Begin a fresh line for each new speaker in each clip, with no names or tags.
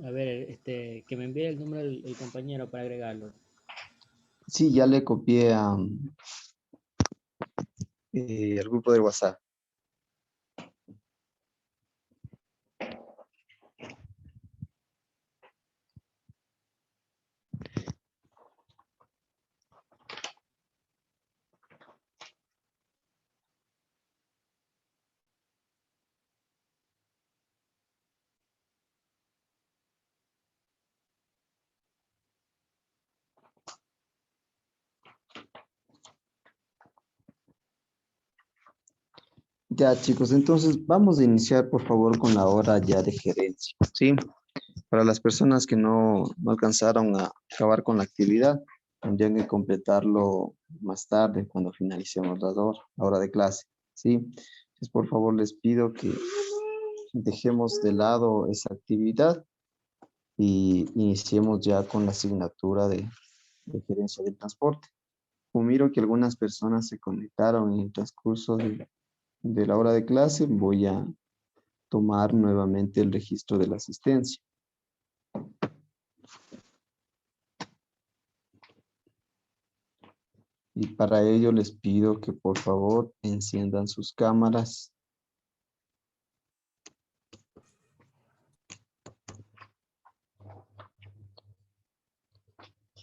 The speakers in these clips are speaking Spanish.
A ver, que me envíe el número el compañero para agregarlo.
Sí, ya le copié al grupo de WhatsApp. Ya, chicos, entonces vamos a iniciar, por favor, con la hora ya de gerencia, ¿sí? Para las personas que no alcanzaron a acabar con la actividad, tendrían que completarlo más tarde, cuando finalicemos la hora de clase, ¿sí? Entonces, por favor, les pido que dejemos de lado esa actividad y iniciemos ya con la asignatura de gerencia del transporte. Como miro que algunas personas se conectaron en el transcurso de la hora de clase, voy a tomar nuevamente el registro de la asistencia. Y para ello les pido que por favor enciendan sus cámaras.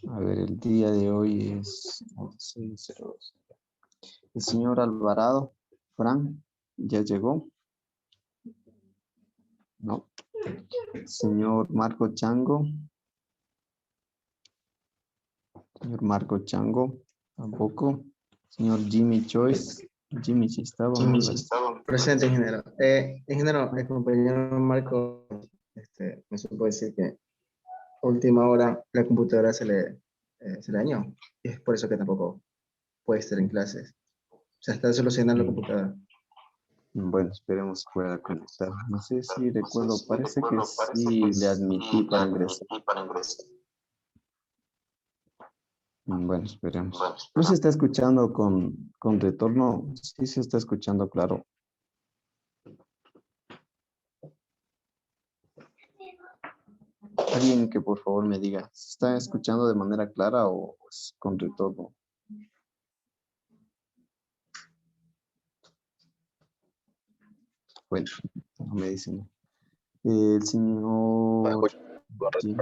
A ver, el día de hoy es 11:02. El señor Alvarado, Fran, ¿ya llegó? No. Señor Marco Chango. Señor Marco Chango, tampoco. Señor Jimmy Choice. Jimmy, sí estaba.
Sí, sí, estaba. Presente, ingeniero. Ingeniero, el compañero Marco me supo decir que a última hora la computadora se le dañó. Y es por eso que tampoco puede estar en clases. O sea, está solucionando la computadora.
Bueno, esperemos que pueda conectar. No sé si recuerdo, parece que sí le admití para ingresar. Bueno, esperemos. ¿No se está escuchando con retorno? Sí, se está escuchando, claro. Alguien que por favor me diga, ¿se está escuchando de manera clara o es con retorno? Bueno, no me dicen. El señor Jim.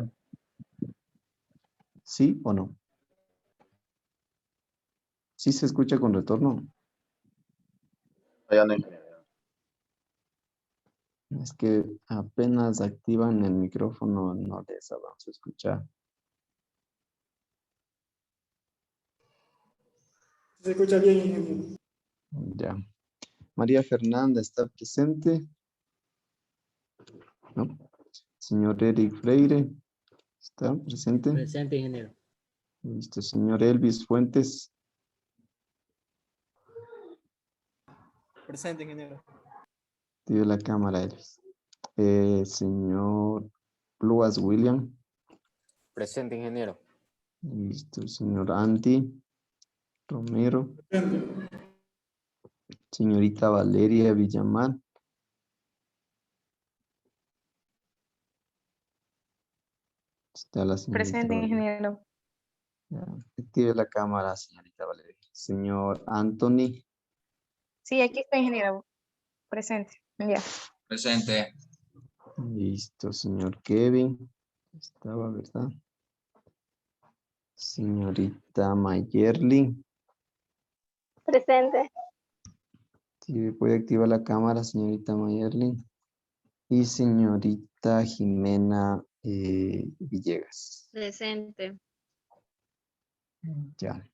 ¿Sí o no? ¿Sí se escucha con retorno? Es que apenas activan el micrófono, no les avanzo a escuchar.
Se escucha bien, ingeniero.
Ya. María Fernanda está presente. ¿No? Señor Eric Freire está presente.
Presente, ingeniero.
Listo, señor Elvis Fuentes.
Presente, ingeniero.
Tiene la cámara, Elvis. Señor Luas William.
Presente, ingeniero.
Listo, señor Andy Romero.
Presente.
Señorita Valeria Villamar. Está la señorita
Presente,
Valeria.
ingeniero.
Ya, active la cámara, señorita Valeria. Señor Anthony.
Sí, aquí está, ingeniero. Presente. Ya.
Presente.
Listo, señor Kevin. Estaba, ¿verdad? Señorita Mayerly.
Presente.
Sí, puede activar la cámara, señorita Mayerly. Y señorita Jimena Villegas.
Presente.
Ya.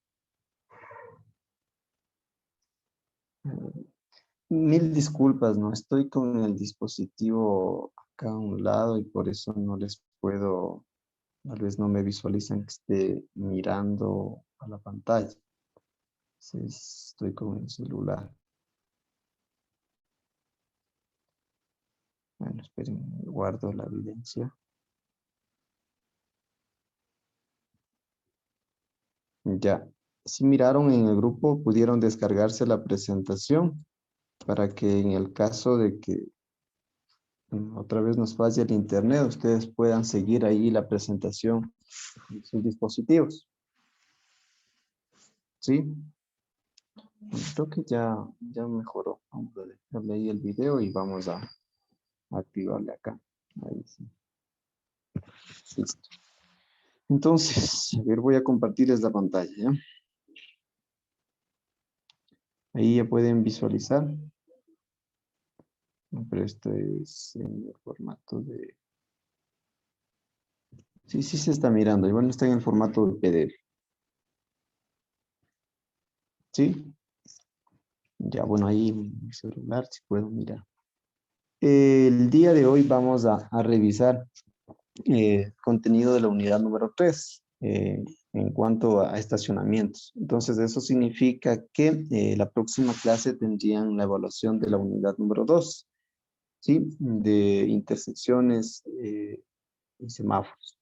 Mil disculpas, no estoy con el dispositivo acá a un lado y por eso no les puedo, tal vez no me visualizan que esté mirando a la pantalla. Sí, estoy con el celular. Bueno, esperen, guardo la evidencia. Ya, si miraron en el grupo, pudieron descargarse la presentación para que en el caso de que otra vez nos falla el internet, ustedes puedan seguir ahí la presentación en sus dispositivos. ¿Sí? Creo que ya mejoró. Vamos a dejarle ahí el video y vamos a activarle acá. Ahí sí. Listo. Entonces, a ver, voy a compartirles la pantalla, ¿ya? Ahí ya pueden visualizar. Pero esto es en el formato de... Sí, sí se está mirando. Igual no está en el formato de PDF. ¿Sí? Ya, bueno, ahí en mi celular si puedo mirar. El día de hoy vamos a revisar contenido de la unidad número 3 en cuanto a estacionamientos. Entonces, eso significa que la próxima clase tendrían la evaluación de la unidad número 2, ¿sí? De intersecciones y semáforos.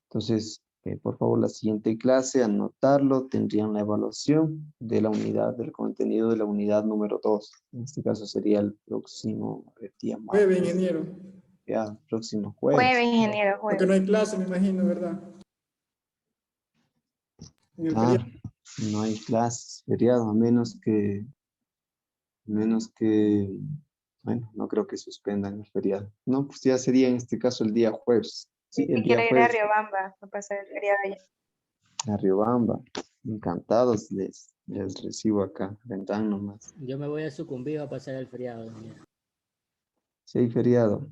Entonces, por favor, la siguiente clase, anotarlo, tendrían la evaluación de la unidad, del contenido de la unidad número 2. En este caso sería el próximo día
Jueves,
martes,
ingeniero.
ya, el próximo
Jueves,
jueves.
ingeniero,
Porque no
jueves.
hay clase, me imagino, ¿verdad? En el
Claro,
feriado.
no hay clases, feriado, a menos que, bueno, no creo que suspendan el feriado. No, pues ya sería en este caso el día jueves. Sí, el
Sí,
día
quiero ir a
jueves,
Riobamba a pasar el feriado allá.
a Riobamba. Encantados les recibo acá, vendrán nomás.
Yo me voy a Sucumbíos a pasar el feriado, ingeniero.
Si hay feriado,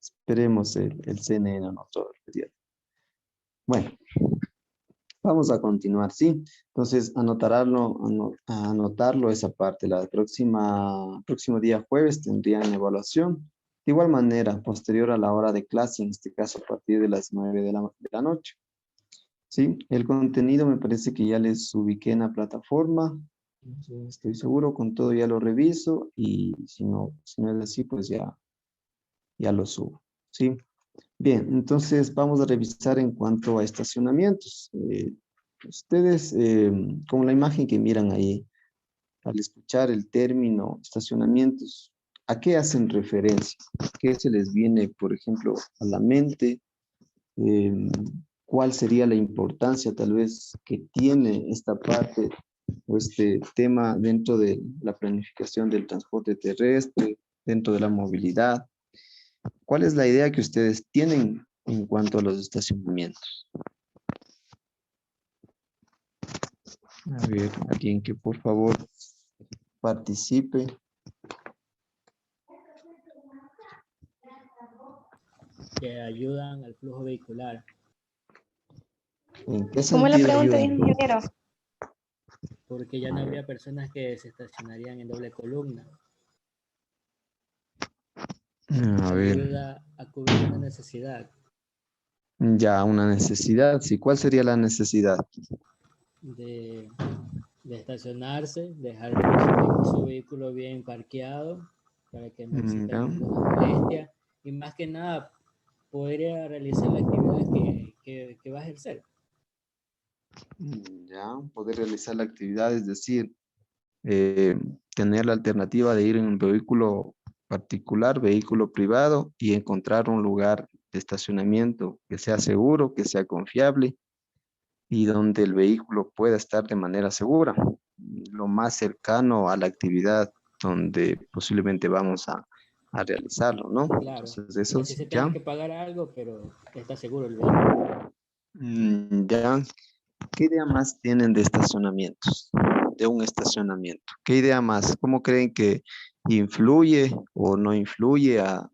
esperemos el CNN, no todo el feriado. Bueno, vamos a continuar, ¿sí? Entonces, anotarlo esa parte. Próximo día jueves tendrían evaluación. De igual manera, posterior a la hora de clase, en este caso a partir de las 9 de la noche. ¿Sí? El contenido me parece que ya les ubiqué en la plataforma. Estoy seguro, con todo ya lo reviso y si no es así, pues ya lo subo. ¿Sí? Bien, entonces vamos a revisar en cuanto a estacionamientos. Ustedes, con la imagen que miran ahí, al escuchar el término estacionamientos, ¿a qué hacen referencia? ¿Qué se les viene, por ejemplo, a la mente? ¿Cuál sería la importancia tal vez que tiene esta parte o este tema dentro de la planificación del transporte terrestre, dentro de la movilidad? ¿Cuál es la idea que ustedes tienen en cuanto a los estacionamientos? A ver, alguien que por favor participe.
Que ayudan al flujo vehicular,
¿En qué
¿Cómo es la
sentido
pregunta,
ayudan?
ingeniero?
porque ya no habría personas que se estacionarían en doble columna.
A ver,
Ayuda a cubrir una necesidad
ya una necesidad. Sí, ¿cuál sería la necesidad?
de, de estacionarse, dejar su vehículo bien parqueado para que no exista
Ya.
ninguna molestia y más que nada podría realizar la actividad que va a ejercer.
Ya, poder realizar la actividad, es decir, eh, tener la alternativa de ir en un vehículo particular, vehículo privado y encontrar un lugar de estacionamiento que sea seguro, que sea confiable y donde el vehículo pueda estar de manera segura, lo más cercano a la actividad donde posiblemente vamos a realizarlo, ¿no?
Claro,
Entonces, eso
así se tenga
ya.
que pagar algo, pero está seguro el vehículo.
Ya, ¿qué idea más tienen de estacionamientos? De un estacionamiento. ¿Qué idea más? ¿Cómo creen que influye o no influye a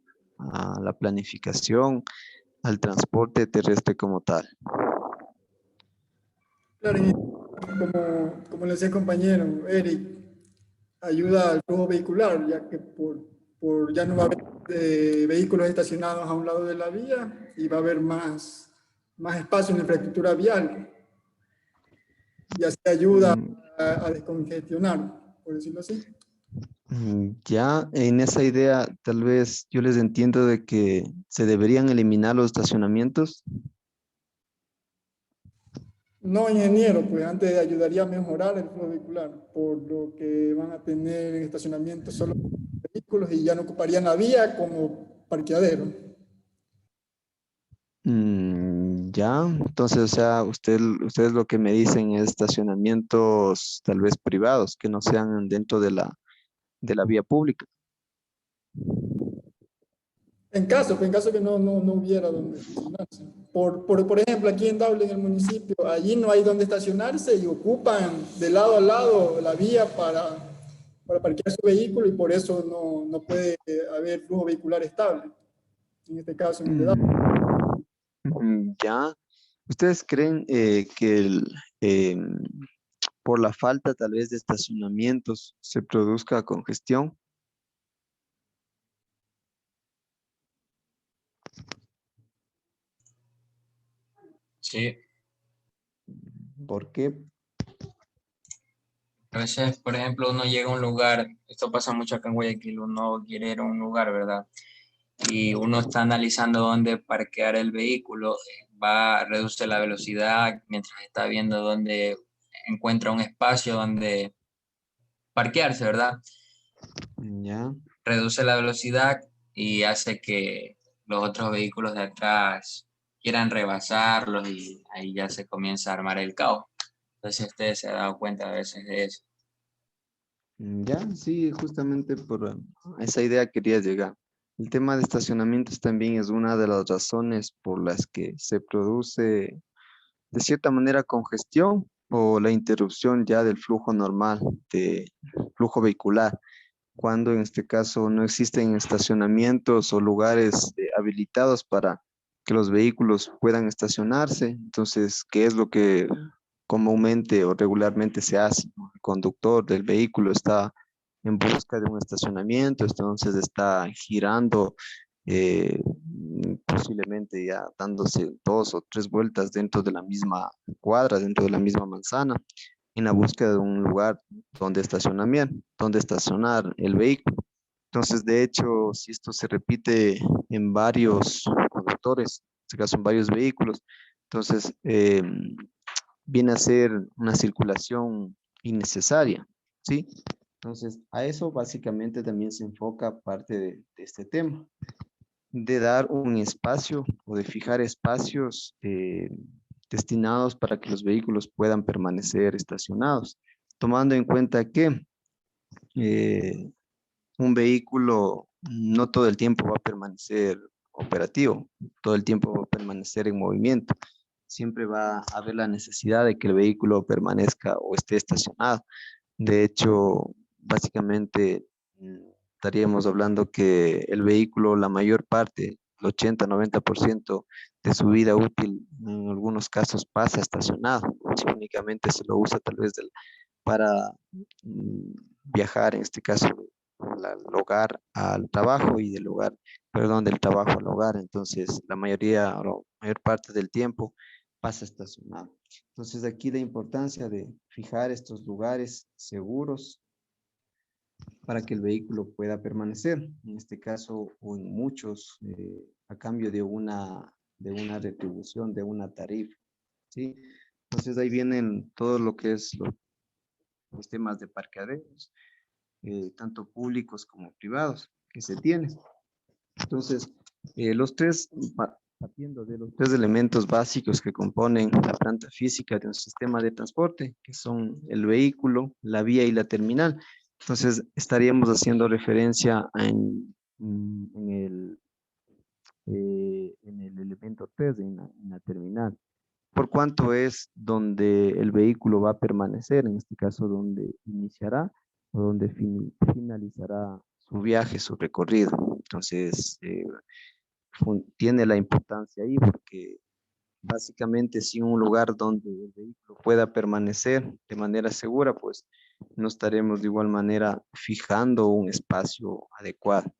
la planificación, al transporte terrestre como tal?
Claro, como le decía el compañero, Eric, ayuda al flujo vehicular, ya que por ya no va a haber vehículos estacionados a un lado de la vía y va a haber más espacio en la infraestructura vial. Y así ayuda
Mm,
a descongestionar, por decirlo así.
Ya en esa idea, tal vez yo les entiendo de que se deberían eliminar los estacionamientos.
No, ingeniero, pues antes ayudaría a mejorar el flujo vehicular, por lo que van a tener en estacionamiento solo vehículos y ya no ocuparían la vía como parqueadero.
Ya, entonces, o sea, ustedes lo que me dicen es estacionamientos tal vez privados, que no sean dentro de la vía pública.
En caso que no hubiera donde estacionarse. Por ejemplo, aquí en Daule, en el municipio, allí no hay donde estacionarse y ocupan de lado a lado la vía para parquear su vehículo y por eso no puede haber flujo vehicular estable. En este caso, en el de Daule.
Ya, ¿ustedes creen que por la falta tal vez de estacionamientos se produzca congestión?
Sí,
¿Por qué?
a veces, por ejemplo, uno llega a un lugar, esto pasa mucho acá en Guayaquil, uno quiere ir a un lugar, ¿verdad? Y uno está analizando dónde parquear el vehículo, reduce la velocidad mientras está viendo dónde encuentra un espacio donde parquearse, ¿verdad?
Ya.
Reduce la velocidad y hace que los otros vehículos de atrás quieran rebasarlos y ahí ya se comienza a armar el caos. Entonces usted se ha dado cuenta a veces de eso.
Ya, sí, justamente por esa idea quería llegar. El tema de estacionamientos también es una de las razones por las que se produce de cierta manera congestión o la interrupción ya del flujo normal de flujo vehicular, cuando en este caso no existen estacionamientos o lugares habilitados para que los vehículos puedan estacionarse. Entonces, ¿qué es lo que comúnmente o regularmente se hace? El conductor del vehículo está en busca de un estacionamiento, entonces está girando, posiblemente ya dándose 2 o 3 vueltas dentro de la misma cuadra, dentro de la misma manzana, en la búsqueda de un lugar donde estacionar el vehículo. Entonces, de hecho, si esto se repite en varios conductores, en este caso en varios vehículos, entonces viene a ser una circulación innecesaria, ¿sí? Entonces, a eso básicamente también se enfoca parte de este tema, de dar un espacio o de fijar espacios destinados para que los vehículos puedan permanecer estacionados, tomando en cuenta que eh, un vehículo no todo el tiempo va a permanecer operativo, todo el tiempo va a permanecer en movimiento. Siempre va a haber la necesidad de que el vehículo permanezca o esté estacionado. De hecho, básicamente estaríamos hablando que el vehículo, la mayor parte, el 80-90% de su vida útil, en algunos casos pasa estacionado. Si únicamente se lo usa tal vez para mm, viajar, en este caso, del hogar al trabajo y del hogar, perdón, del trabajo al hogar. Entonces, la mayoría o la mayor parte del tiempo pasa estacionado. Entonces, aquí la importancia de fijar estos lugares seguros para que el vehículo pueda permanecer, en este caso o en muchos, a cambio de una retribución, de una tarifa, ¿sí? Entonces, ahí vienen todo lo que es los temas de parqueaderos, tanto públicos como privados, que se tienen. Entonces, partiendo de los 3 elementos básicos que componen la planta física de un sistema de transporte, que son el vehículo, la vía y la terminal. Entonces, estaríamos haciendo referencia en el elemento 3, en la terminal. ¿Por cuánto es donde el vehículo va a permanecer? En este caso, donde iniciará o donde finalizará su viaje, su recorrido. Entonces, tiene la importancia ahí porque básicamente sin un lugar donde el vehículo pueda permanecer de manera segura, pues no estaremos de igual manera fijando un espacio adecuado.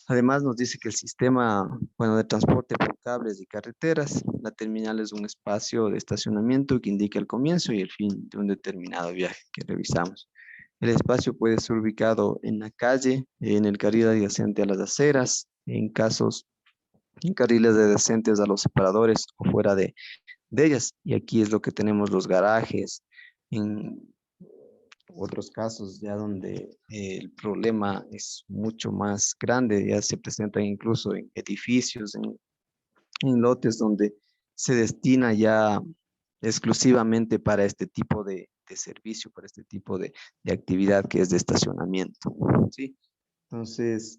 Además, nos dice que el sistema, bueno, de transporte por cables y carreteras, la terminal es un espacio de estacionamiento que indica el comienzo y el fin de un determinado viaje que revisamos. El espacio puede ser ubicado en la calle, en el carril adyacente a las aceras, en carriles adyacentes a los separadores o fuera de ellas. Y aquí es lo que tenemos los garajes, en otros casos ya donde el problema es mucho más grande, ya se presentan incluso en edificios, en lotes donde se destina ya exclusivamente para este tipo de servicio, para este tipo de actividad que es de estacionamiento, ¿sí? Entonces,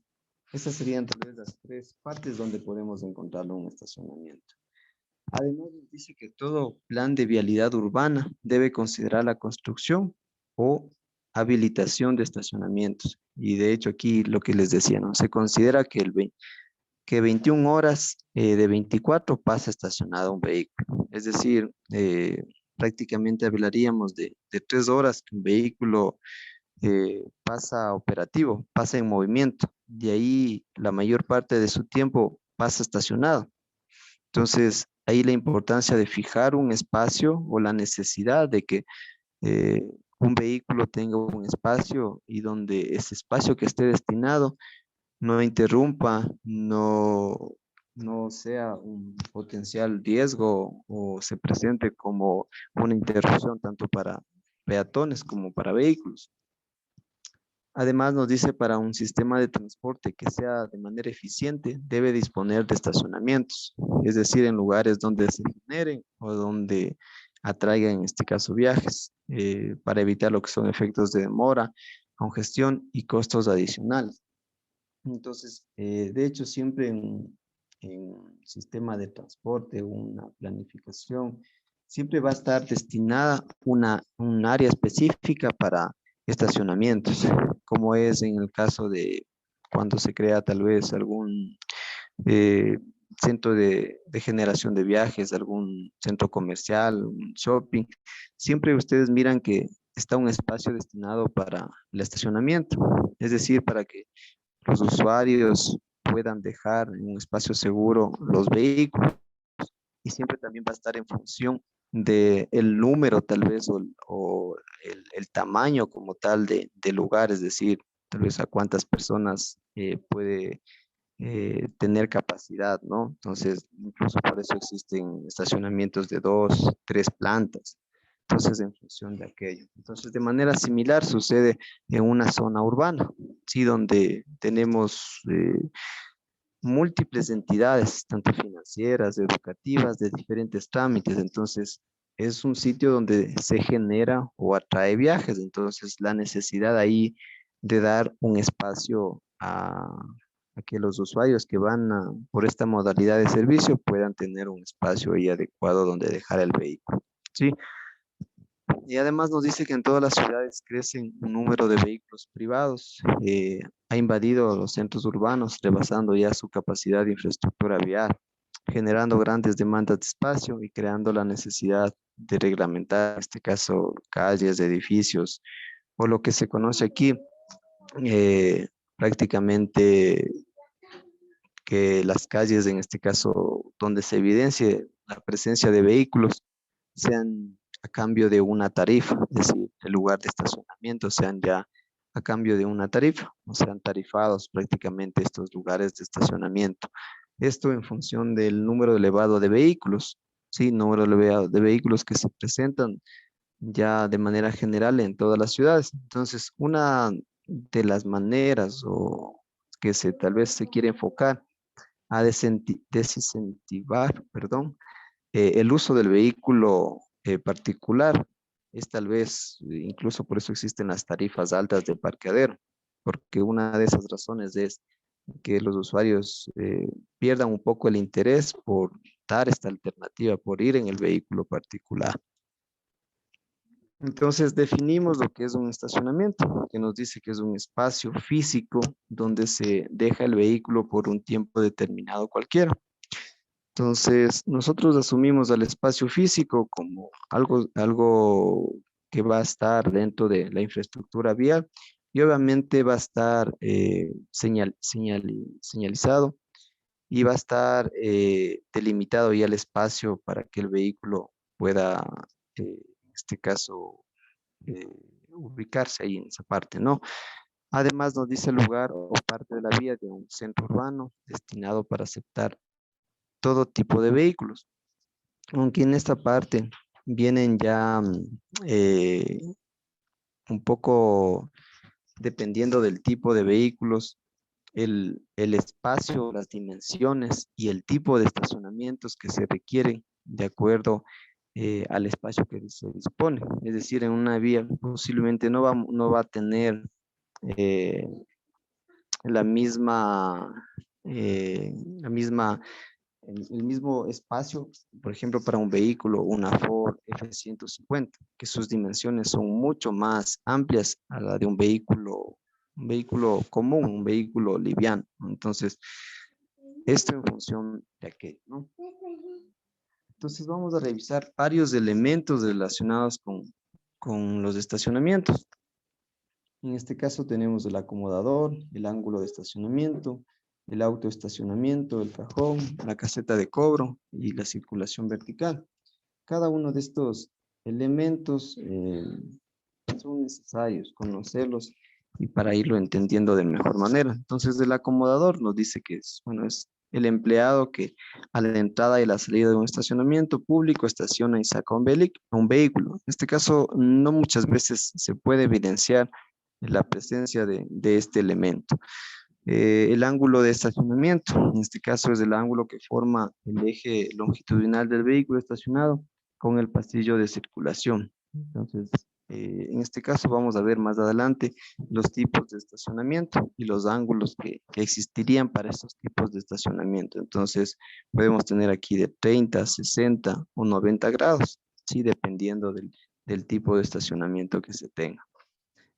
esas serían tal vez las tres partes donde podemos encontrarlo un estacionamiento. Además, nos dice que todo plan de vialidad urbana debe considerar la construcción o habilitación de estacionamientos. Y de hecho aquí lo que les decía, ¿no? Se considera que, que 21 horas de 24 pasa estacionado un vehículo. Es decir, prácticamente hablaríamos de 3 horas que un vehículo pasa operativo, pasa en movimiento. De ahí la mayor parte de su tiempo pasa estacionado. Entonces, ahí la importancia de fijar un espacio o la necesidad de que un vehículo tenga un espacio y donde ese espacio que esté destinado no interrumpa, no sea un potencial riesgo o se presente como una interrupción tanto para peatones como para vehículos. Además, nos dice para un sistema de transporte que sea de manera eficiente, debe disponer de estacionamientos, es decir, en lugares donde se generen o donde atraigan, en este caso, viajes, para evitar lo que son efectos de demora, congestión y costos adicionales. Entonces, de hecho, siempre en un sistema de transporte, una planificación, siempre va a estar destinada un área específica para estacionamientos, como es en el caso de cuando se crea tal vez algún eh, centro de generación de viajes, algún centro comercial, un shopping. Siempre ustedes miran que está un espacio destinado para el estacionamiento, es decir, para que los usuarios puedan dejar en un espacio seguro los vehículos y siempre también va a estar en función de el número tal vez o el tamaño como tal de lugar, es decir, tal vez a cuántas personas puede tener capacidad, ¿no? Entonces, incluso por eso existen estacionamientos de 2, 3 plantas. Entonces, en función de aquello. Entonces, de manera similar sucede en una zona urbana, ¿sí? Donde tenemos múltiples entidades, tanto financieras, educativas, de diferentes trámites. Entonces, es un sitio donde se genera o atrae viajes. Entonces, la necesidad ahí de dar un espacio a que los usuarios que van por esta modalidad de servicio puedan tener un espacio ahí adecuado donde dejar el vehículo. ¿Sí? Y además nos dice que en todas las ciudades crecen un número de vehículos privados. Ha invadido los centros urbanos, rebasando ya su capacidad de infraestructura vial, generando grandes demandas de espacio y creando la necesidad de reglamentar, en este caso, calles, edificios, o lo que se conoce aquí prácticamente que las calles, en este caso, donde se evidencie la presencia de vehículos, sean a cambio de una tarifa, es decir, el lugar de estacionamiento sean ya a cambio de una tarifa, o sean tarifados prácticamente estos lugares de estacionamiento. Esto en función del número elevado de vehículos, sí, número elevado de vehículos que se presentan ya de manera general en todas las ciudades. Entonces, una de las maneras o que tal vez se quiere enfocar a desincentivar, perdón, el uso del vehículo particular es tal vez, incluso por eso existen las tarifas altas de parqueadero, porque una de esas razones es que los usuarios pierdan un poco el interés por dar esta alternativa, por ir en el vehículo particular. Entonces definimos lo que es un estacionamiento, que nos dice que es un espacio físico donde se deja el vehículo por un tiempo determinado cualquiera. Entonces, nosotros asumimos al espacio físico como algo que va a estar dentro de la infraestructura vial y obviamente va a estar señalizado y va a estar delimitado ya el espacio para que el vehículo pueda, en este caso, eh, ubicarse ahí en esa parte, ¿no? Además, nos dice el lugar o parte de la vía de un centro urbano destinado para aceptar todo tipo de vehículos. Aunque en esta parte vienen ya un poco dependiendo del tipo de vehículos, el espacio, las dimensiones y el tipo de estacionamientos que se requieren de acuerdo al espacio que se dispone. Es decir, en una vía posiblemente no va a tener eh, la misma, la misma, el mismo espacio, por ejemplo, para un vehículo, una Ford F-150, que sus dimensiones son mucho más amplias a la de un vehículo común, un vehículo liviano. Entonces, esto en función de aquello, ¿no? Entonces, vamos a revisar varios elementos relacionados con los estacionamientos. En este caso tenemos el acomodador, el ángulo de estacionamiento, el autoestacionamiento, el cajón, la caseta de cobro y la circulación vertical. Cada uno de estos elementos son necesarios conocerlos y para irlo entendiendo de mejor manera. Entonces, el acomodador nos dice que es el empleado que a la entrada y la salida de un estacionamiento público estaciona y saca un vehículo. En este caso, no muchas veces se puede evidenciar la presencia de este elemento. El ángulo de estacionamiento, en este caso es el ángulo que forma el eje longitudinal del vehículo estacionado con el pasillo de circulación. Entonces, en este caso vamos a ver más adelante los tipos de estacionamiento y los ángulos que existirían para estos tipos de estacionamiento. Entonces, podemos tener aquí de 30, 60 o 90 grados, ¿sí? Dependiendo del tipo de estacionamiento que se tenga.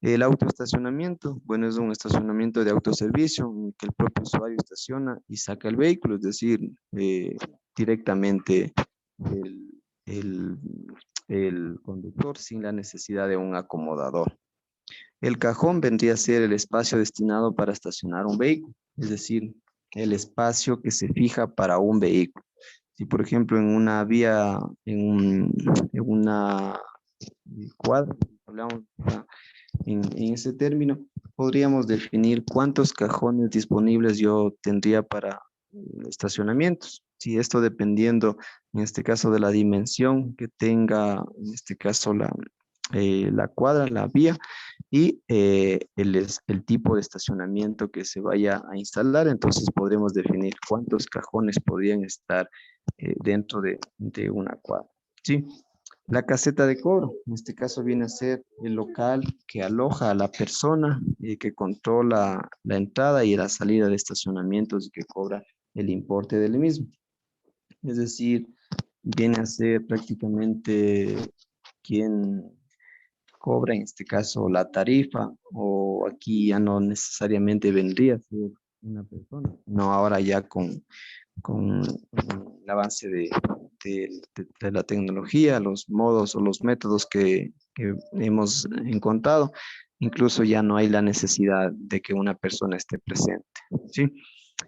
El autoestacionamiento, bueno, es un estacionamiento de autoservicio en el que el propio usuario estaciona y saca el vehículo, es decir, directamente el, el- el conductor sin la necesidad de un acomodador. El cajón vendría a ser el espacio destinado para estacionar un vehículo, es decir, el espacio que se fija para un vehículo. Si, por ejemplo, en una vía, en una cuadra, hablamos en ese término, podríamos definir cuántos cajones disponibles yo tendría para estacionamientos. Si esto dependiendo, en este caso, de la dimensión que tenga, en este caso, la cuadra, la vía, y el tipo de estacionamiento que se vaya a instalar, entonces podremos definir cuántos cajones podrían estar dentro de una cuadra. ¿Sí? La caseta de cobro, en este caso viene a ser el local que aloja a la persona y que controla la entrada y la salida de estacionamientos y que cobra el importe del mismo. Es decir, viene a ser prácticamente quien cobra en este caso la tarifa, o aquí ya no necesariamente vendría a ser una persona, no ahora ya con el avance de la tecnología, los modos o los métodos que hemos encontrado, incluso ya no hay la necesidad de que una persona esté presente, ¿sí?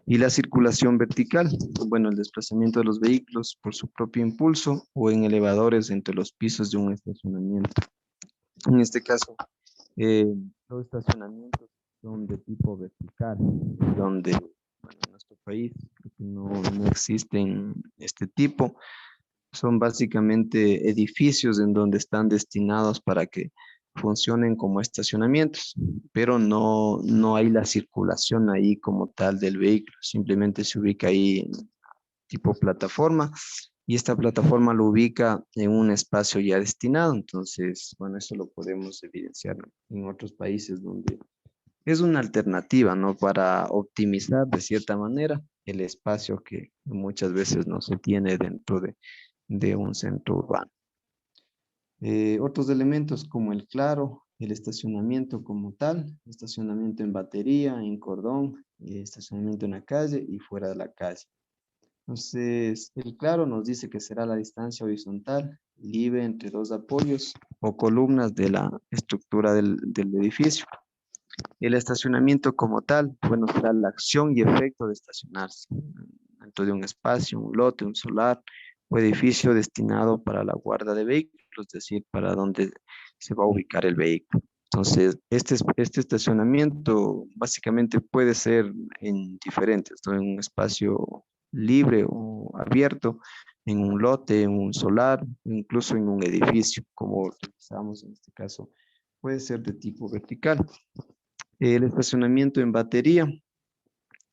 Y la circulación vertical, bueno, el desplazamiento de los vehículos por su propio impulso o en elevadores entre los pisos de un estacionamiento. En este caso, los estacionamientos son de tipo vertical, donde bueno, en nuestro país creo que no existen este tipo. Son básicamente edificios en donde están destinados para que funcionen como estacionamientos, pero no hay la circulación ahí como tal del vehículo. Simplemente se ubica ahí tipo plataforma y esta plataforma lo ubica en un espacio ya destinado. Entonces, bueno, eso lo podemos evidenciar en otros países donde es una alternativa, ¿no? Para optimizar de cierta manera el espacio que muchas veces no se tiene dentro de un centro urbano. Otros elementos como el claro, el estacionamiento como tal, estacionamiento en batería, en cordón, estacionamiento en la calle y fuera de la calle. Entonces, el claro nos dice que será la distancia horizontal libre entre dos apoyos o columnas de la estructura del edificio. El estacionamiento como tal, bueno, será la acción y efecto de estacionarse dentro de un espacio, un lote, un solar o edificio destinado para la guarda de vehículos, es decir, para donde se va a ubicar el vehículo. Entonces, este estacionamiento básicamente puede ser en diferentes, ¿no? En un espacio libre o abierto, en un lote, en un solar, incluso en un edificio, como utilizamos en este caso puede ser de tipo vertical. El estacionamiento en batería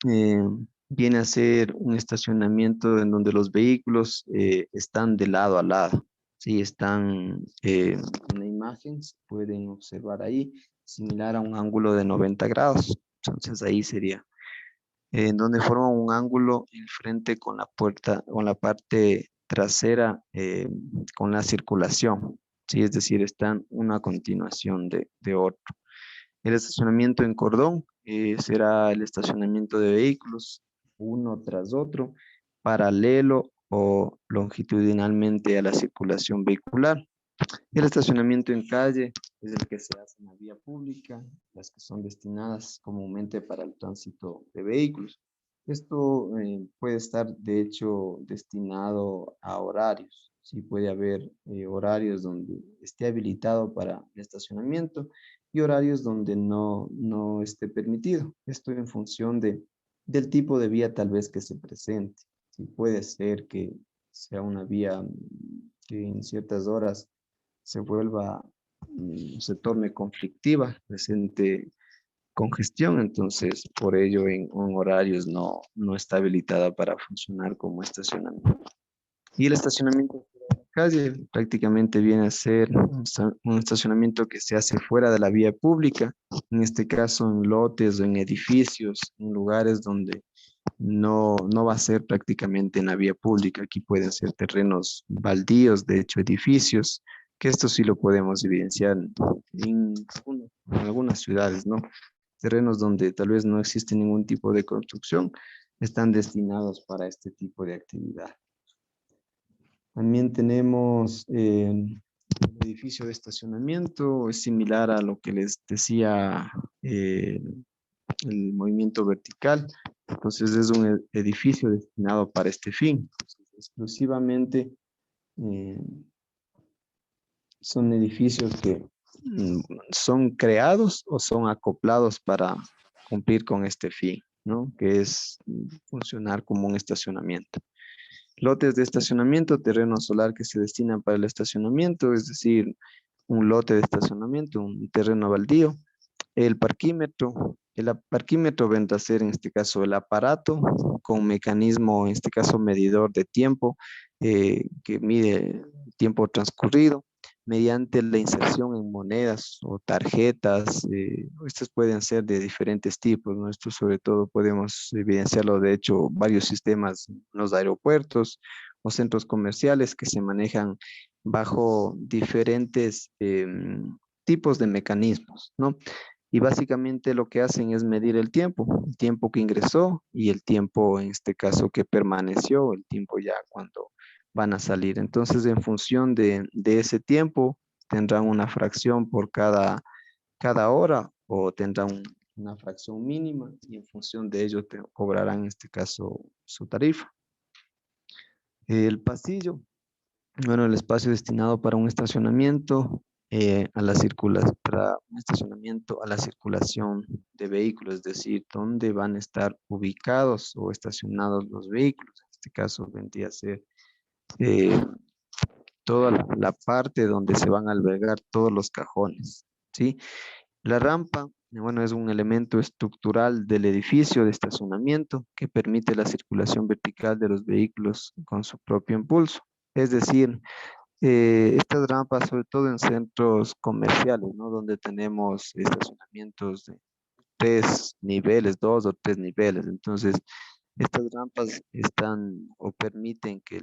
eh, viene a ser un estacionamiento en donde los vehículos están de lado a lado. Sí, están en la imagen, se pueden observar ahí, similar a un ángulo de 90 grados. Entonces ahí sería, en donde forma un ángulo el frente con la puerta, con la parte trasera, con la circulación. Sí, es decir, están una continuación de otro. El estacionamiento en cordón será el estacionamiento de vehículos uno tras otro, paralelo o longitudinalmente a la circulación vehicular. El estacionamiento en calle es el que se hace en la vía pública, las que son destinadas comúnmente para el tránsito de vehículos. Esto puede estar, de hecho, destinado a horarios. Sí, puede haber horarios donde esté habilitado para el estacionamiento y horarios donde no esté permitido. Esto en función del tipo de vía tal vez que se presente. Sí, puede ser que sea una vía que en ciertas horas se vuelva, se torne conflictiva, presente congestión, entonces por ello en horarios no está habilitada para funcionar como estacionamiento. Y el estacionamiento fuera de la calle prácticamente viene a ser un estacionamiento que se hace fuera de la vía pública, en este caso en lotes o en edificios, en lugares donde no va a ser prácticamente en la vía pública. Aquí pueden ser terrenos baldíos, de hecho edificios, que esto sí lo podemos evidenciar en algunas ciudades, ¿no? Terrenos donde tal vez no existe ningún tipo de construcción, están destinados para este tipo de actividad. También tenemos el edificio de estacionamiento, es similar a lo que les decía el movimiento vertical. Entonces es un edificio destinado para este fin. Entonces, exclusivamente son edificios que son creados o son acoplados para cumplir con este fin, ¿no? Que es funcionar como un estacionamiento. Lotes de estacionamiento, terreno solar que se destinan para el estacionamiento, es decir, un lote de estacionamiento, un terreno baldío. El parquímetro vendrá a ser en este caso el aparato con mecanismo, en este caso medidor de tiempo, que mide el tiempo transcurrido mediante la inserción en monedas o tarjetas. Estos pueden ser de diferentes tipos, ¿no? Esto sobre todo podemos evidenciarlo, de hecho, varios sistemas en los aeropuertos o centros comerciales que se manejan bajo diferentes tipos de mecanismos, ¿no? Y básicamente lo que hacen es medir el tiempo que ingresó y el tiempo, en este caso, que permaneció, el tiempo ya cuando van a salir. Entonces, en función de ese tiempo, tendrán una fracción por cada hora o tendrán una fracción mínima y en función de ello te cobrarán, en este caso, su tarifa. El pasillo, bueno, el espacio destinado para un estacionamiento para un estacionamiento a la circulación de vehículos, es decir, dónde van a estar ubicados o estacionados los vehículos. En este caso vendría a ser eh, toda la parte donde se van a albergar todos los cajones, ¿sí? La rampa, bueno, es un elemento estructural del edificio de estacionamiento que permite la circulación vertical de los vehículos con su propio impulso. Es decir, estas rampas, sobre todo en centros comerciales, ¿no? Donde tenemos estacionamientos de 3 niveles, 2 o 3 niveles. Entonces, estas rampas están o permiten que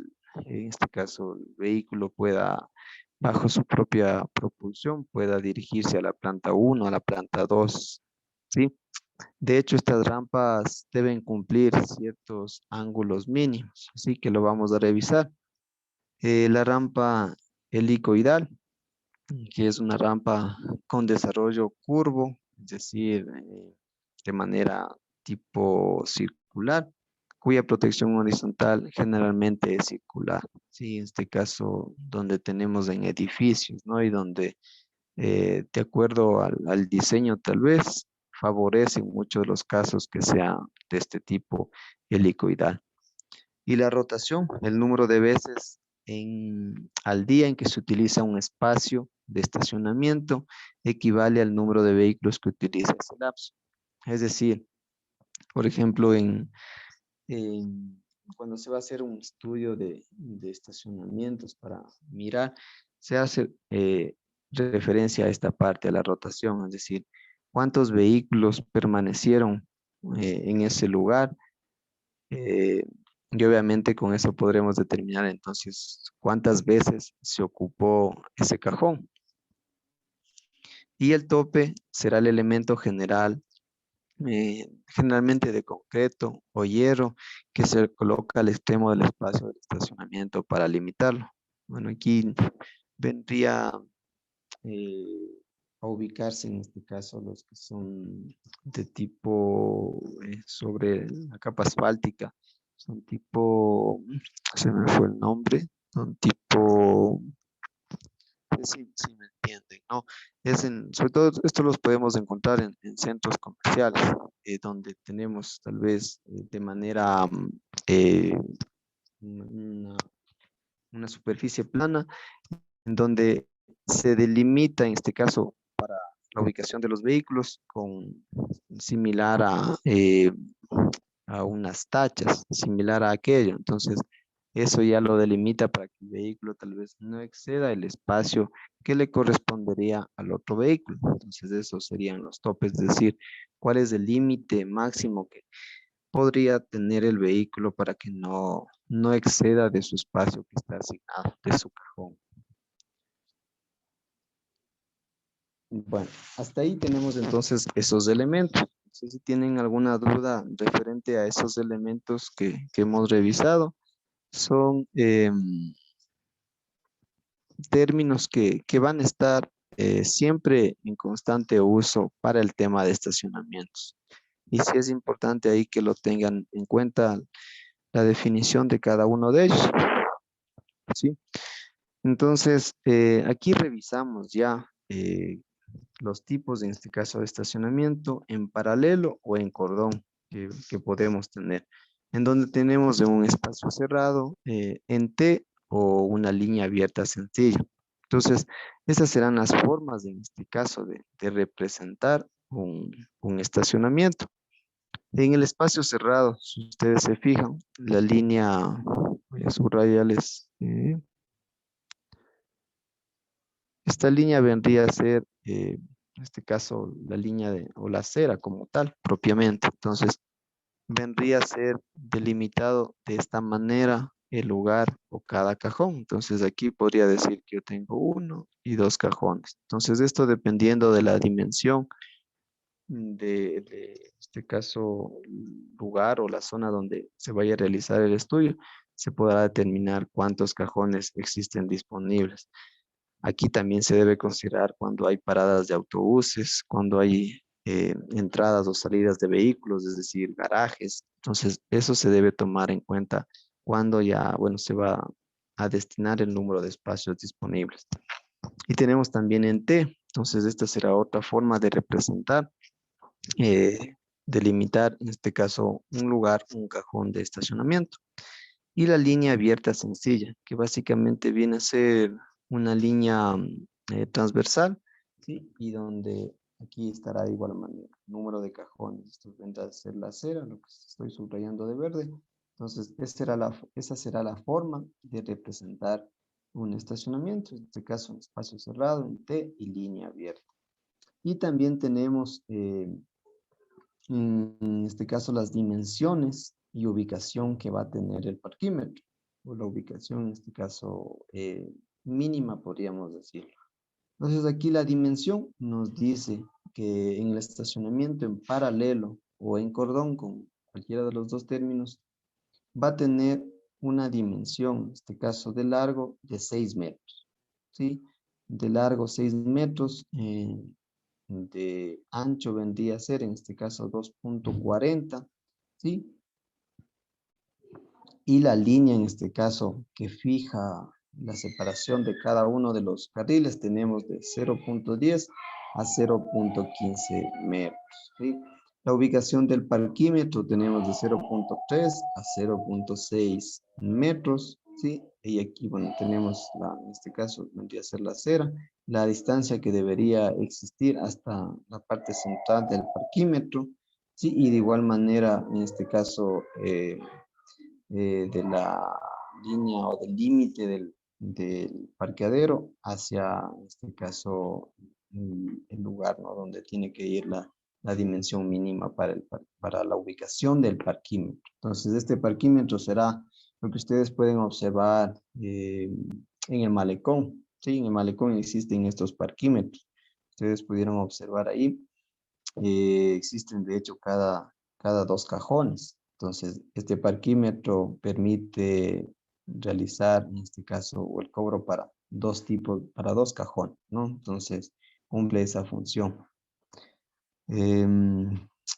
en este caso el vehículo pueda, bajo su propia propulsión, pueda dirigirse a la planta 1, a la planta 2, ¿sí? De hecho, estas rampas deben cumplir ciertos ángulos mínimos, así que lo vamos a revisar. La rampa helicoidal, que es una rampa con desarrollo curvo, es decir, de manera tipo circular, cuya protección horizontal generalmente es circular. Sí, en este caso, donde tenemos en edificios, ¿no? Y donde, de acuerdo al diseño, tal vez favorece en muchos de los casos que sea de este tipo helicoidal. Y la rotación, el número de veces al día en que se utiliza un espacio de estacionamiento equivale al número de vehículos que utiliza ese lapso. Es decir, por ejemplo, cuando se va a hacer un estudio de estacionamientos para mirar, se hace referencia a esta parte, a la rotación, es decir, cuántos vehículos permanecieron en ese lugar. Y obviamente con eso podremos determinar entonces cuántas veces se ocupó ese cajón. Y el tope será el elemento general, generalmente de concreto o hierro, que se coloca al extremo del espacio del estacionamiento para limitarlo. Bueno, aquí vendría a ubicarse en este caso los que son de tipo sobre la capa asfáltica. Son tipo, se me fue el nombre, son tipo, sí me entienden, ¿no? Sobre todo esto los podemos encontrar en centros comerciales, donde tenemos tal vez de manera, eh, una, una superficie plana, en donde se delimita, en este caso, para la ubicación de los vehículos, similar a unas tachas, similar a aquello. Entonces, eso ya lo delimita para que el vehículo tal vez no exceda el espacio que le correspondería al otro vehículo. Entonces, esos serían los topes, es decir, cuál es el límite máximo que podría tener el vehículo para que no exceda de su espacio que está asignado, de su cajón. Bueno, hasta ahí tenemos entonces esos elementos. No sé si tienen alguna duda referente a esos elementos que hemos revisado. Son términos que van a estar siempre en constante uso para el tema de estacionamientos. Y sí es importante ahí que lo tengan en cuenta la definición de cada uno de ellos. ¿Sí? Entonces, aquí revisamos ya los tipos, en este caso, de estacionamiento en paralelo o en cordón que podemos tener, en donde tenemos de un espacio cerrado, en T o una línea abierta sencilla. Entonces, esas serán las formas, en este caso, de representar un estacionamiento. En el espacio cerrado, si ustedes se fijan, la línea, voy a subrayarles, esta línea vendría a ser, en este caso, la línea o la acera como tal, propiamente. Entonces, vendría a ser delimitado de esta manera el lugar o cada cajón. Entonces, aquí podría decir que yo tengo 1 y 2 cajones. Entonces, esto dependiendo de la dimensión de este caso, lugar o la zona donde se vaya a realizar el estudio, se podrá determinar cuántos cajones existen disponibles. Aquí también se debe considerar cuando hay paradas de autobuses, cuando hay entradas o salidas de vehículos, es decir, garajes. Entonces, eso se debe tomar en cuenta cuando ya, bueno, se va a destinar el número de espacios disponibles. Y tenemos también en T. Entonces, esta será otra forma de representar, delimitar, en este caso, un lugar, un cajón de estacionamiento. Y la línea abierta sencilla, que básicamente viene a ser una línea transversal, ¿sí? Y donde aquí estará de igual manera, número de cajones. Esto vendrá a ser la acera, lo que estoy subrayando de verde. Entonces, esa será la forma de representar un estacionamiento, en este caso un espacio cerrado en T y línea abierta. Y también tenemos, en este caso, las dimensiones y ubicación que va a tener el parquímetro, o la ubicación, en este caso, mínima, podríamos decirlo. Entonces, aquí la dimensión nos dice que en el estacionamiento en paralelo o en cordón, con cualquiera de los dos términos, va a tener una dimensión, en este caso de largo, de 6 metros, ¿sí? De largo 6 metros, de ancho vendría a ser, en este caso, 2.40, ¿sí? Y la línea, en este caso, que fija la separación de cada uno de los carriles, tenemos de 0.10 a 0.15 metros, ¿sí? La ubicación del parquímetro tenemos de 0.3 a 0.6 metros, ¿sí? Y aquí, bueno, tenemos, en este caso, vendría a ser la acera, la distancia que debería existir hasta la parte central del parquímetro, ¿sí? Y de igual manera, en este caso, de la línea o del límite del parqueadero hacia, en este caso, el lugar, ¿no? Donde tiene que ir la dimensión mínima para la ubicación del parquímetro. Entonces, este parquímetro será lo que ustedes pueden observar en el malecón. Sí, en el malecón existen estos parquímetros. Ustedes pudieron observar ahí. Existen, de hecho, cada 2 cajones. Entonces, este parquímetro permite realizar, en este caso, el cobro para 2 tipos, para 2 cajones, ¿no? Entonces, cumple esa función.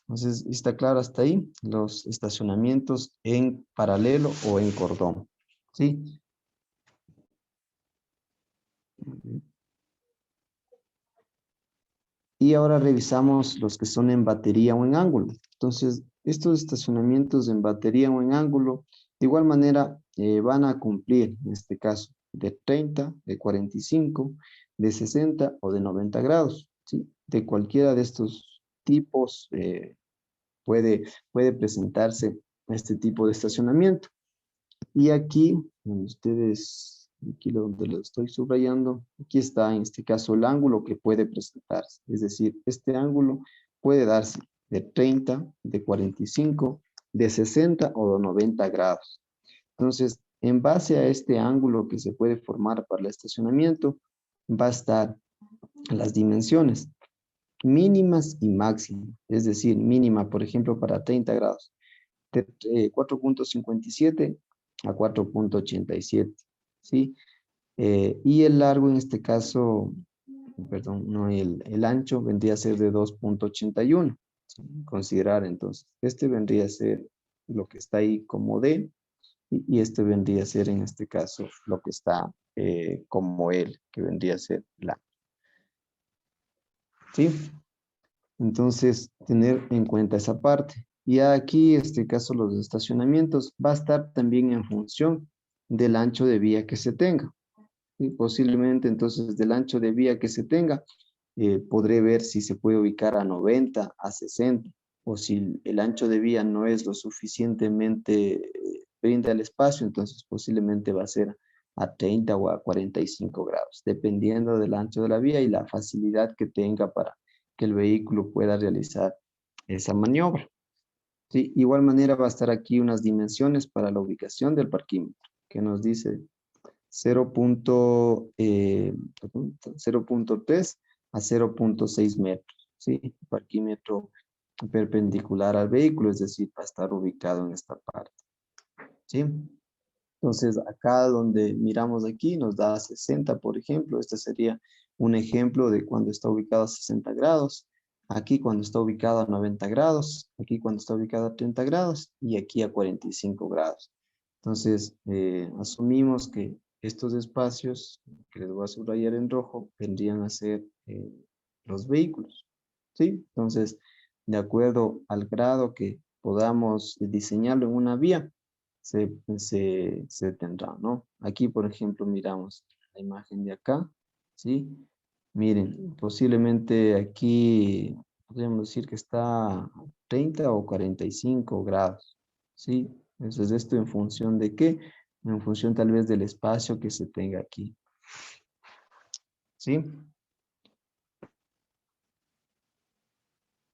Entonces, está claro hasta ahí los estacionamientos en paralelo o en cordón, ¿sí? Y ahora revisamos los que son en batería o en ángulo. Entonces, estos estacionamientos en batería o en ángulo, de igual manera, van a cumplir, en este caso, de 30, de 45, de 60 o de 90 grados, ¿sí? De cualquiera de estos tipos puede presentarse este tipo de estacionamiento. Y aquí, donde ustedes, aquí donde lo estoy subrayando, aquí está en este caso el ángulo que puede presentarse. Es decir, este ángulo puede darse de 30, de 45, de 60 o de 90 grados. Entonces, en base a este ángulo que se puede formar para el estacionamiento, va a estar las dimensiones mínimas y máximas. Es decir, mínima, por ejemplo, para 30 grados, de 4.57 a 4.87, ¿sí? Y el largo en este caso, perdón, no, el ancho vendría a ser de 2.81, ¿sí? Considerar entonces, este vendría a ser lo que está ahí como D, y este vendría a ser en este caso lo que está como L, que vendría a ser la, ¿sí? Entonces, tener en cuenta esa parte. Y aquí, en este caso, los estacionamientos va a estar también en función del ancho de vía que se tenga. Y posiblemente, entonces, del ancho de vía que se tenga, podré ver si se puede ubicar a 90, a 60, o si el ancho de vía no es lo suficientemente, brinda el espacio, entonces posiblemente va a ser a 30 o a 45 grados, dependiendo del ancho de la vía y la facilidad que tenga para que el vehículo pueda realizar esa maniobra. ¿Sí? Igual manera va a estar aquí unas dimensiones para la ubicación del parquímetro, que nos dice 0.3 a 0.6 metros, ¿sí? Parquímetro perpendicular al vehículo, es decir, va a estar ubicado en esta parte, ¿sí? Entonces, acá donde miramos aquí nos da 60, por ejemplo. Este sería un ejemplo de cuando está ubicado a 60 grados. Aquí cuando está ubicado a 90 grados. Aquí cuando está ubicado a 30 grados. Y aquí a 45 grados. Entonces, asumimos que estos espacios, que les voy a subrayar en rojo, vendrían a ser los vehículos, ¿sí? Entonces, de acuerdo al grado que podamos diseñarlo en una vía, se tendrá, ¿no? Aquí, por ejemplo, miramos la imagen de acá, ¿sí? Miren, posiblemente aquí podríamos decir que está a 30 o 45 grados, ¿sí? Entonces, ¿esto en función de qué? En función tal vez del espacio que se tenga aquí, ¿sí?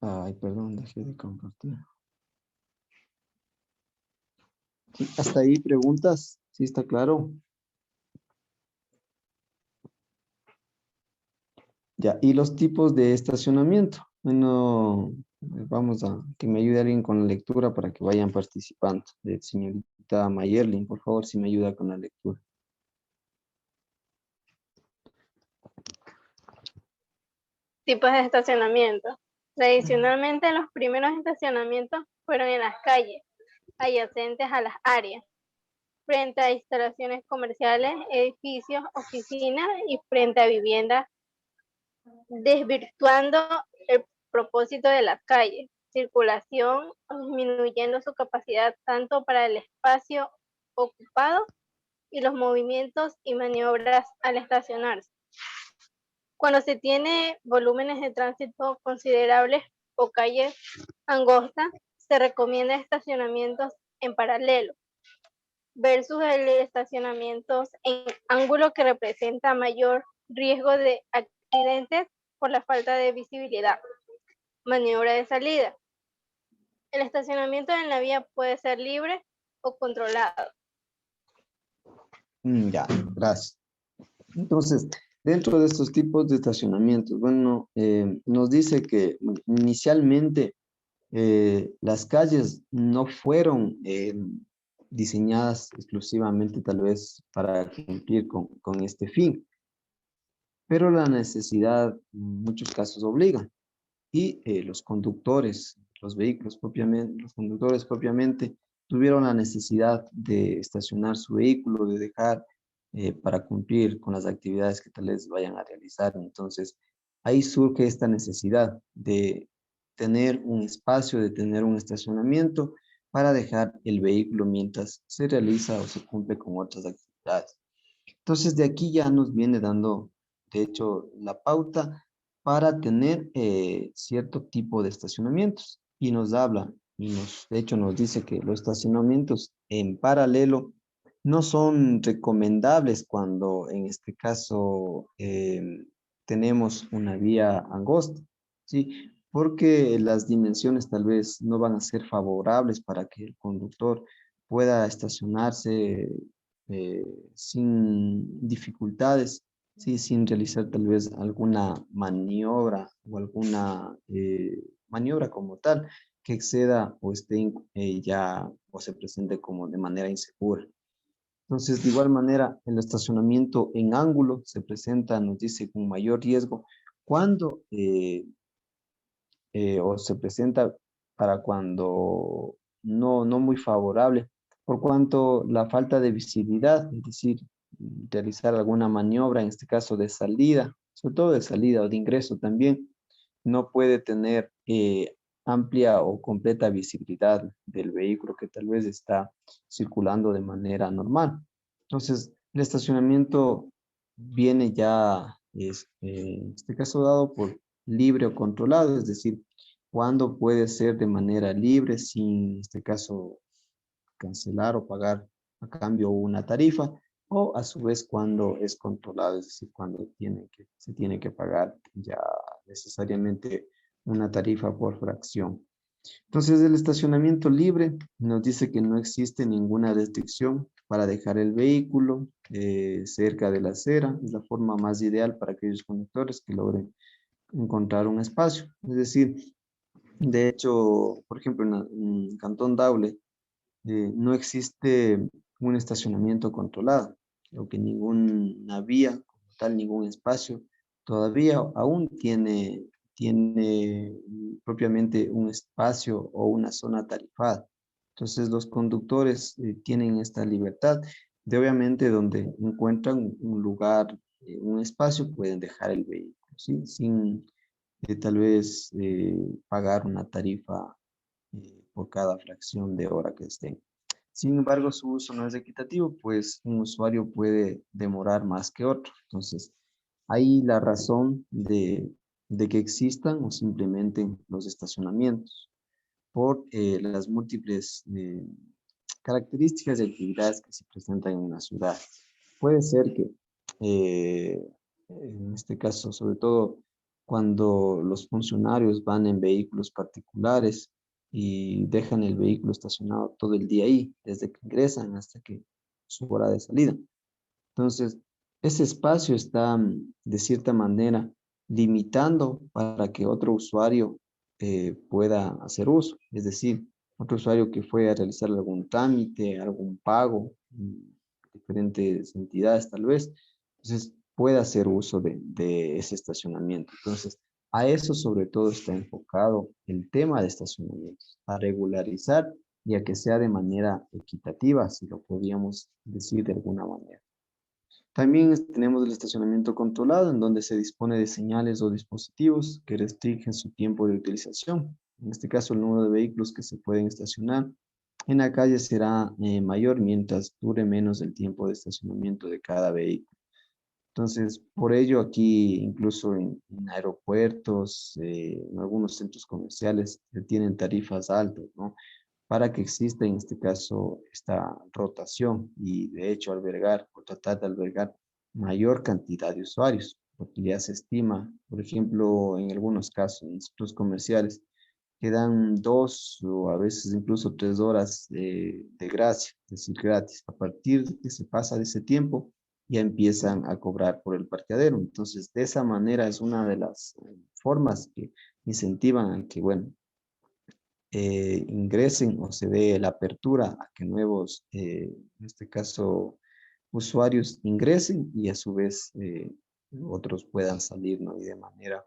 Ay, perdón, dejé de compartir. ¿Sí? Hasta ahí preguntas, ¿sí está claro? Ya, y los tipos de estacionamiento. Bueno, vamos a que me ayude alguien con la lectura para que vayan participando. Señorita Mayerlin, por favor, si me ayuda con la lectura.
Tipos de estacionamiento. Tradicionalmente, los primeros estacionamientos fueron en las calles, adyacentes a las áreas, frente a instalaciones comerciales, edificios, oficinas y frente a viviendas, desvirtuando el propósito de la calle, circulación, disminuyendo su capacidad tanto para el espacio ocupado y los movimientos y maniobras al estacionarse. Cuando se tiene volúmenes de tránsito considerables o calles angostas, se recomienda estacionamientos en paralelo versus el estacionamientos en ángulo que representa mayor riesgo de accidentes por la falta de visibilidad. Maniobra de salida. El estacionamiento en la vía puede ser libre o controlado.
Ya, gracias. Entonces, dentro de estos tipos de estacionamientos, bueno, nos dice que inicialmente las calles no fueron diseñadas exclusivamente tal vez para cumplir con este fin, pero la necesidad en muchos casos obliga y los conductores, los vehículos propiamente, los conductores propiamente tuvieron la necesidad de estacionar su vehículo, de dejar para cumplir con las actividades que tal vez vayan a realizar. Entonces, ahí surge esta necesidad de tener un espacio, de tener un estacionamiento para dejar el vehículo mientras se realiza o se cumple con otras actividades. Entonces, de aquí ya nos viene dando, de hecho, la pauta para tener cierto tipo de estacionamientos. Y nos habla, de hecho nos dice que los estacionamientos en paralelo no son recomendables cuando en este caso tenemos una vía angosta, ¿sí? Porque las dimensiones tal vez no van a ser favorables para que el conductor pueda estacionarse eh, sin dificultades, ¿sí? Sin realizar tal vez alguna maniobra o alguna maniobra como tal que exceda o esté ya o se presente como de manera insegura. Entonces, de igual manera, el estacionamiento en ángulo se presenta, nos dice, con mayor riesgo cuando o se presenta para cuando no muy favorable, por cuanto la falta de visibilidad, es decir, realizar alguna maniobra, en este caso de salida, sobre todo de salida o de ingreso también, no puede tener amplia o completa visibilidad del vehículo que tal vez está circulando de manera normal. Entonces, el estacionamiento viene ya, en este caso, dado por libre o controlado, es decir, cuando puede ser de manera libre, sin, en este caso, cancelar o pagar a cambio una tarifa, o a su vez cuando es controlado, es decir, cuando se tiene que pagar ya necesariamente una tarifa por fracción. Entonces, el estacionamiento libre nos dice que no existe ninguna restricción para dejar el vehículo cerca de la acera. Es la forma más ideal para aquellos conductores que logren encontrar un espacio. Es decir, de hecho, por ejemplo, en Cantón Daule no existe un estacionamiento controlado, o que ninguna vía, como tal, ningún espacio, todavía aún tiene propiamente un espacio o una zona tarifada. Entonces los conductores tienen esta libertad de obviamente donde encuentran un lugar, un espacio, pueden dejar el vehículo, ¿sí? Sin tal vez pagar una tarifa por cada fracción de hora que estén. Sin embargo, su uso no es equitativo, pues un usuario puede demorar más que otro. Entonces, hay la razón de que existan o simplemente los estacionamientos por las múltiples características y actividades que se presentan en una ciudad. Puede ser que, en este caso, sobre todo cuando los funcionarios van en vehículos particulares y dejan el vehículo estacionado todo el día ahí, desde que ingresan hasta que su hora de salida. Entonces, ese espacio está de cierta manera limitando para que otro usuario pueda hacer uso. Es decir, otro usuario que fue a realizar algún trámite, algún pago, diferentes entidades tal vez, entonces puede hacer uso de ese estacionamiento. Entonces, a eso sobre todo está enfocado el tema de estacionamientos, a regularizar y a que sea de manera equitativa, si lo podríamos decir de alguna manera. También tenemos el estacionamiento controlado, en donde se dispone de señales o dispositivos que restringen su tiempo de utilización. En este caso, el número de vehículos que se pueden estacionar En la calle será mayor mientras dure menos el tiempo de estacionamiento de cada vehículo. Entonces, por ello aquí, incluso en aeropuertos, en algunos centros comerciales, se tienen tarifas altas, ¿no? Para que exista en este caso esta rotación y de hecho albergar o tratar de albergar mayor cantidad de usuarios, porque ya se estima, por ejemplo, en algunos casos, en centros comerciales, que dan 2 o a veces incluso 3 horas de gracia, es decir, gratis. A partir de que se pasa de ese tiempo, ya empiezan a cobrar por el parqueadero. Entonces, de esa manera es una de las formas que incentivan a que, bueno, ingresen o se dé la apertura a que nuevos, en este caso, usuarios ingresen y a su vez otros puedan salir, ¿no? Y de manera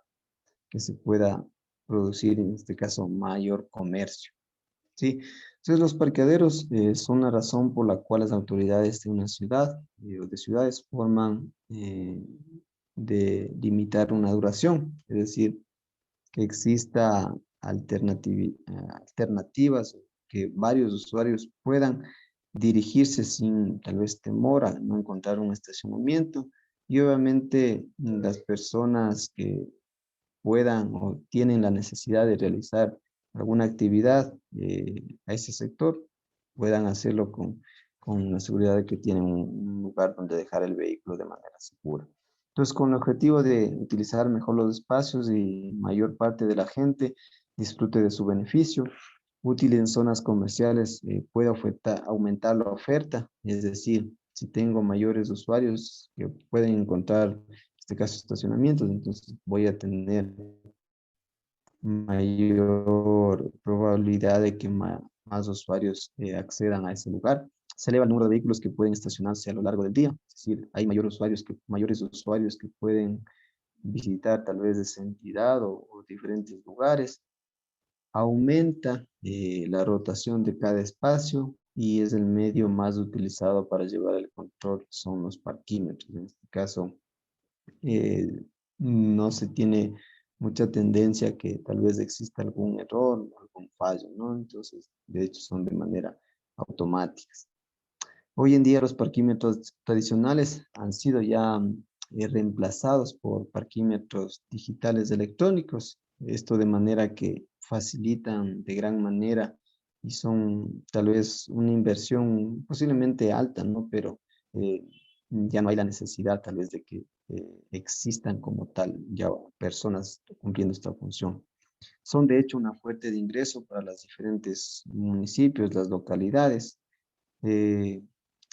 que se pueda producir, en este caso, mayor comercio. ¿Sí? Entonces, los parqueaderos son la razón por la cual las autoridades de una ciudad o de ciudades forman de limitar una duración, es decir, que exista alternativas, que varios usuarios puedan dirigirse sin tal vez temor a no encontrar un estacionamiento y obviamente las personas que puedan o tienen la necesidad de realizar alguna actividad a ese sector, puedan hacerlo con la seguridad de que tienen un lugar donde dejar el vehículo de manera segura. Entonces, con el objetivo de utilizar mejor los espacios y mayor parte de la gente disfrute de su beneficio, útil en zonas comerciales puede aumentar la oferta, es decir, si tengo mayores usuarios que pueden encontrar este caso estacionamientos, entonces voy a tener mayor probabilidad de que más usuarios accedan a ese lugar. Se eleva el número de vehículos que pueden estacionarse a lo largo del día, es decir, hay mayores usuarios que pueden visitar tal vez esa entidad o diferentes lugares. Aumenta la rotación de cada espacio y es el medio más utilizado para llevar el control, son los parquímetros. En este caso, eh, no se tiene mucha tendencia a que tal vez exista algún error o algún fallo, ¿no? Entonces, de hecho, son de manera automática. Hoy en día los parquímetros tradicionales han sido ya reemplazados por parquímetros digitales electrónicos. Esto de manera que facilitan de gran manera y son tal vez una inversión posiblemente alta, ¿no? Pero ya no hay la necesidad tal vez de que existan como tal ya personas cumpliendo esta función. Son de hecho una fuente de ingreso para los diferentes municipios, las localidades, eh,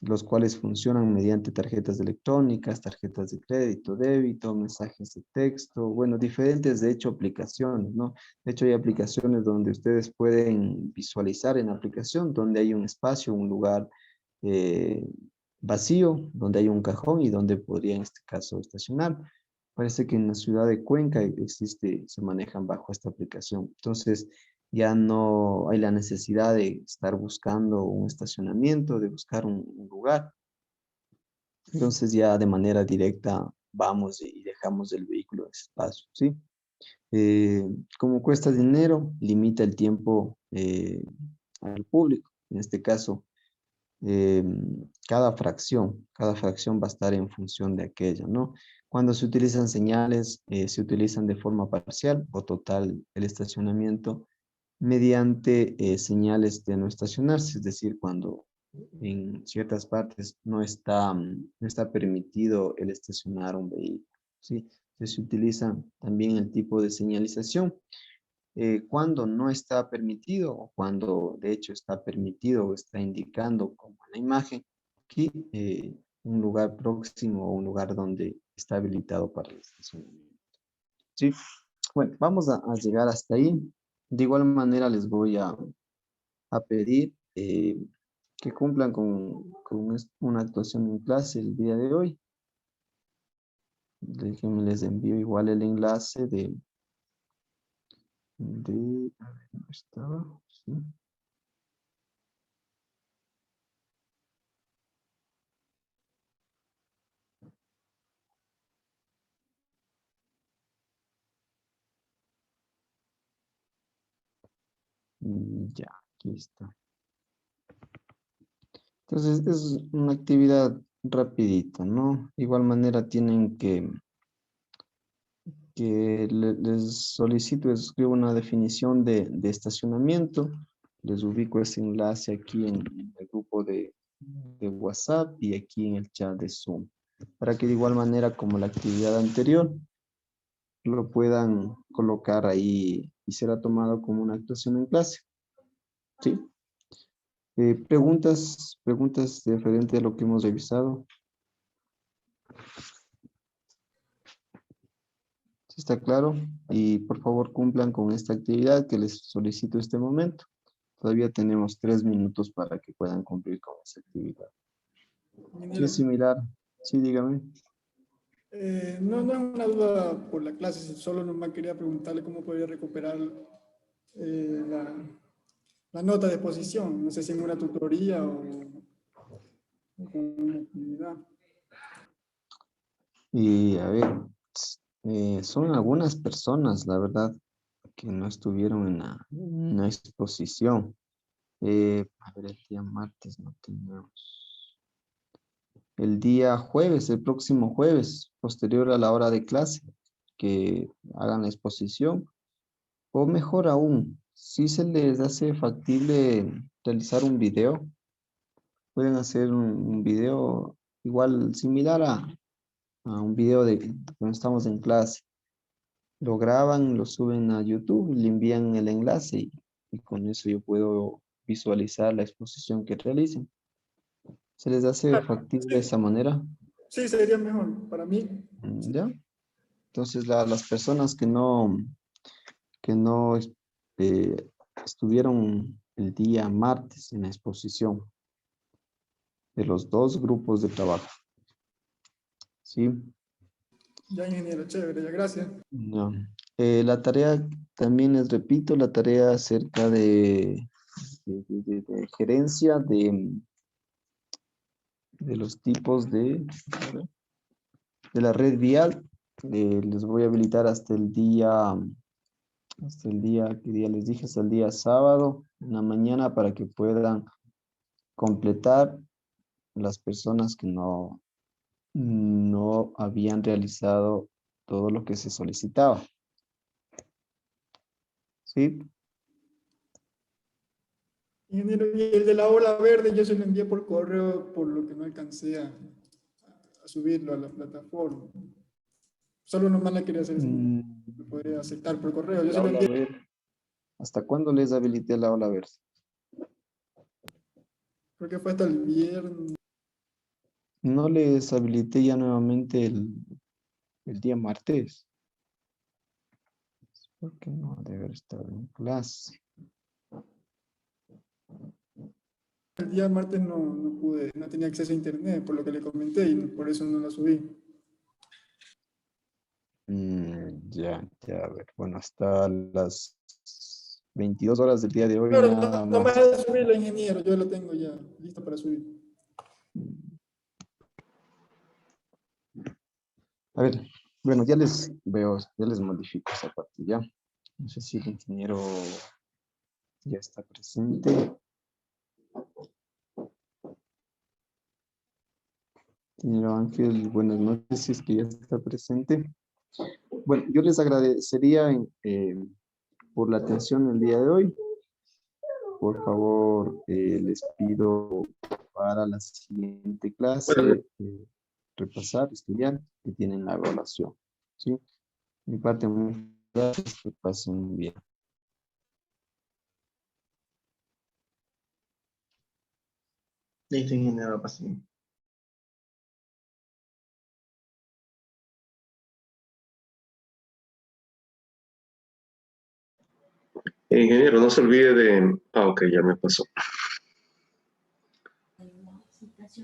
los cuales funcionan mediante tarjetas electrónicas, tarjetas de crédito, débito, mensajes de texto, bueno, diferentes de hecho aplicaciones, ¿no? De hecho hay aplicaciones donde ustedes pueden visualizar en la aplicación donde hay un espacio, un lugar eh, vacío, donde hay un cajón y donde podría en este caso estacionar. Parece que en la ciudad de Cuenca existe, se manejan bajo esta aplicación. Entonces, ya no hay la necesidad de estar buscando un estacionamiento, de buscar un lugar. Entonces, ya de manera directa vamos y dejamos el vehículo en ese espacio, ¿sí? Como cuesta dinero, limita el tiempo al público. En este caso, eh, cada fracción va a estar en función de aquella, ¿no? Cuando se utilizan señales, se utilizan de forma parcial o total el estacionamiento mediante señales de no estacionarse, es decir, cuando en ciertas partes no está permitido el estacionar un vehículo, ¿sí? Entonces se utiliza también el tipo de señalización cuando no está permitido o cuando de hecho está permitido o está indicando como en la imagen aquí un lugar próximo o un lugar donde está habilitado para el estacionamiento. Sí, bueno, vamos a llegar hasta ahí. De igual manera les voy a pedir que cumplan con una actuación en clase el día de hoy. Déjenme les envío igual el enlace a ver, ¿dónde estaba? Sí. Ya, aquí está. Entonces, es una actividad rapidita, ¿no? De igual manera tienen les solicito, escribo una definición de estacionamiento. Les ubico ese enlace aquí en el grupo de WhatsApp y aquí en el chat de Zoom, para que de igual manera como la actividad anterior lo puedan colocar ahí y será tomado como una actuación en clase. ¿Sí? Preguntas diferentes a lo que hemos revisado. ¿Sí está claro? Y por favor cumplan con esta actividad que les solicito este momento. Todavía tenemos 3 minutos para que puedan cumplir con esa actividad. Sí, es similar. Sí, dígame.
No, no es una duda por la clase, solo nomás quería preguntarle cómo podría recuperar la nota de exposición. No sé si en una tutoría o con una actividad.
Y a ver, son algunas personas, la verdad, que no estuvieron en la exposición. A ver, el día martes no tenemos. El día jueves, el próximo jueves, posterior a la hora de clase, que hagan la exposición. O mejor aún, si se les hace factible realizar un video, pueden hacer un video igual similar a un video de cuando estamos en clase. Lo graban, lo suben a YouTube, le envían el enlace y con eso yo puedo visualizar la exposición que realicen. ¿Se les hace factible de esa manera?
Sí, sería mejor para mí.
¿Ya? Entonces las personas que no estuvieron el día martes en la exposición de los 2 grupos de trabajo. ¿Sí?
Ya, ingeniero, chévere, ya, gracias.
No. La tarea, también les repito, la tarea acerca de gerencia de los tipos de la red vial. Les voy a habilitar hasta el día, ¿qué día les dije? Hasta el día sábado, en la mañana, para que puedan completar las personas que no habían realizado todo lo que se solicitaba. ¿Sí?
Ingeniero, y el de la ola verde yo se lo envié por correo, por lo que no alcancé a subirlo a la plataforma. Solo nomás la quería hacer, lo podría aceptar por correo. Yo se
La
lo
ola
envié.
verde. ¿Hasta cuándo les habilité la ola verde?
Creo que fue hasta el viernes.
No les habilité ya nuevamente el día martes. ¿Por qué no debe haber estado en clase?
El día martes no pude, no tenía acceso a internet, por lo que le comenté, y por eso no la subí.
Ya, a ver. Bueno, hasta las 22 horas del día de hoy
Claro,
nada
no me
más.
de subirlo, ingeniero, yo lo tengo ya listo para subir.
A ver, bueno, ya les veo, ya les modifico esa parte ya. No sé si el ingeniero ya está presente. Ingeniero Ángel, buenas noches, si es que ya está presente. Bueno, yo les agradecería por la atención el día de hoy. Por favor, les pido para la siguiente clase repasar, estudiar, que tienen la evaluación. ¿Sí? Mi parte, muchas gracias, que pasen bien.
Listo, ingeniero, pasé.
Ingeniero, no se olvide de... Ah, ok, ya me pasó.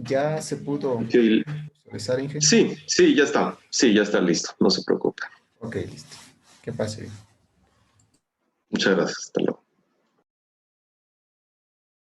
¿Ya se pudo
Ok,
visualizar, Inge?
sí, ya está. Sí, ya está listo. No se preocupe.
Ok, listo. Que pase bien.
Muchas gracias. Hasta luego.